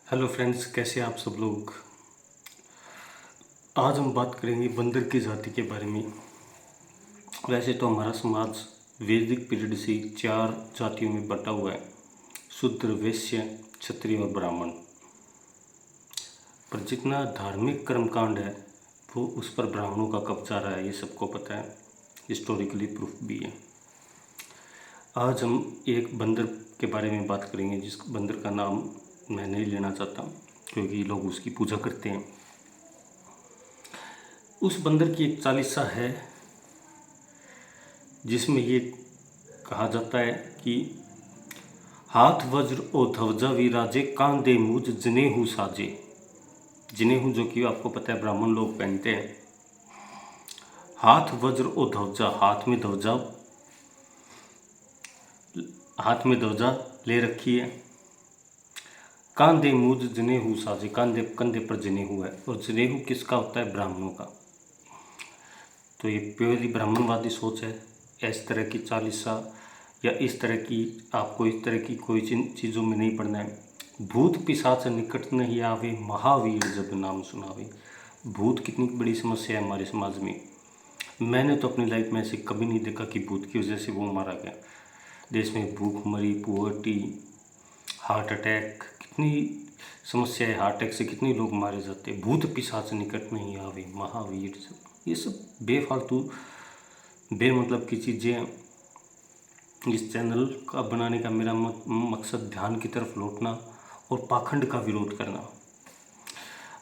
Hello friends, कैसे हैं आप सब लोग। आज हम बात करेंगे बंदर की जाति के बारे में। वैसे तो हमारा समाज वैदिक पीरियड से 4 जातियों में बंटा हुआ है: शूद्र, वैश्य, क्षत्रिय और ब्राह्मण। पर जितना धार्मिक कर्मकांड है वो उस पर ब्राह्मणों का कब्जा रहा है, ये सबको पता है, हिस्टोरिकली प्रूफ भी है। आज हम एक बंदर के बारे में बात करेंगे जिस बंदर का नाम मैं नहीं लेना चाहता क्योंकि लोग उसकी पूजा करते हैं। उस बंदर की एक चालीसा है जिसमें ये कहा जाता है कि हाथ वज्र ओ ध्वजा विराजे, कान दे मुझ जनेहू साजे। जनेहू जो कि आपको पता है ब्राह्मण लोग पहनते हैं। हाथ वज्र ओ ध्वजा, हाथ में ध्वजा ले रखी है। कान दे मुझ जनेहू साजे, कंधे पर जनेहू है। और जनेहू किसका होता है? ब्राह्मणों का। तो ये प्योरली ब्राह्मणवादी सोच है। इस तरह की चालीसा या इस तरह की आपको इस तरह की कोई चीज़ों में नहीं पढ़ना है। भूत पिशाच निकट नहीं आवे, महावीर जब नाम सुनावे। भूत कितनी बड़ी समस्या है हमारे समाज में। मैंने तो अपनी लाइफ में ऐसे कभी नहीं देखा कि भूत की वजह से वो मारा गया। देश में भूखमरी, पुअर्टी, हार्ट अटैक, कितनी समस्या है। हार्ट अटैक से कितने लोग मारे जाते हैं। भूत पिशाच निकट नहीं आवे, महावीर जब। ये सब बेफालतू बेमतलब की चीज़ें हैं। इस चैनल का बनाने का मेरा मकसद ध्यान की तरफ लौटना और पाखंड का विरोध करना।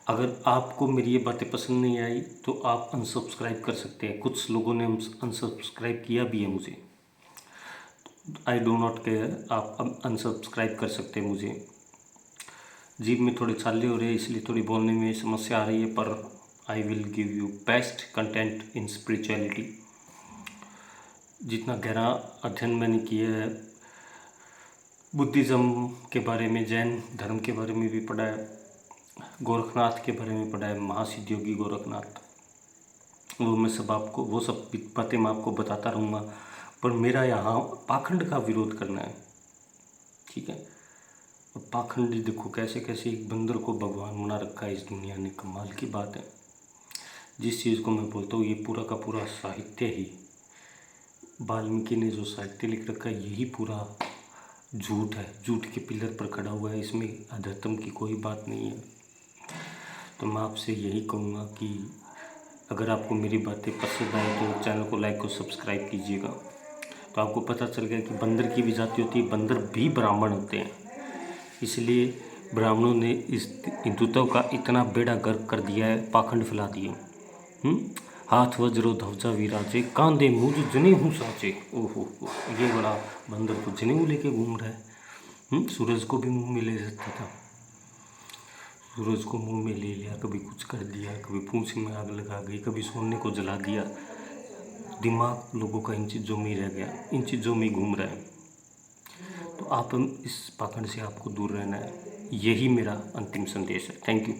अगर आपको मेरी ये बातें पसंद नहीं आई तो आप अनसब्सक्राइब कर सकते हैं। कुछ लोगों ने अनसब्सक्राइब किया भी है मुझे। आई डो नॉट केयर, आप अनसब्सक्राइब कर सकते हैं मुझे। जीभ में थोड़े छाले हो रहे हैं इसलिए थोड़ी बोलने में समस्या आ रही है, पर I will give you best content in spirituality. जितना गहरा अध्ययन मैंने किया है बुद्धिज़्म के बारे में, जैन धर्म के बारे में भी पढ़ा है, गोरखनाथ के बारे में पढ़ा है, महासिद्ध योगी गोरखनाथ, वो सब बातें मैं आपको बताता रहूँगा। पर मेरा यहाँ पाखंड का विरोध करना है, ठीक है। और पाखंडी देखो कैसे कैसे एक बंदर को भगवान बना रखा है इस दुनिया ने। कमाल की बात है। जिस चीज़ को मैं बोलता हूँ ये पूरा का पूरा साहित्य ही, वाल्मीकि ने जो साहित्य लिख रखा है यही पूरा झूठ है, झूठ के पिलर पर खड़ा हुआ है। इसमें अध्यात्म की कोई बात नहीं है। तो मैं आपसे यही कहूँगा कि अगर आपको मेरी बातें पसंद आए तो चैनल को लाइक और सब्सक्राइब कीजिएगा। तो आपको पता चल गया कि बंदर की भी जाति होती है, बंदर भी ब्राह्मण होते हैं। इसलिए ब्राह्मणों ने इस हिंदुत्व का इतना बेड़ा गर्क कर दिया है, पाखंड फैला दिए। हाथ वज्रो ध्वजा विराजे, कांधे मुझ जनेऊ साजे। ओहो, ये बड़ा बंदर तो जनेऊ लेके घूम रहा है। सूरज को भी मुंह में ले सकता था। सूरज को मुंह में ले लिया, कभी कुछ कर दिया, कभी पूंछ में आग लगा गई, कभी सोने को जला दिया। दिमाग लोगों का इन चीज़ों में ही रह गया, इन चीज़ों में घूम रहा है। तो आप इस पाखंड से आपको दूर रहना है। यही मेरा अंतिम संदेश है। Thank you.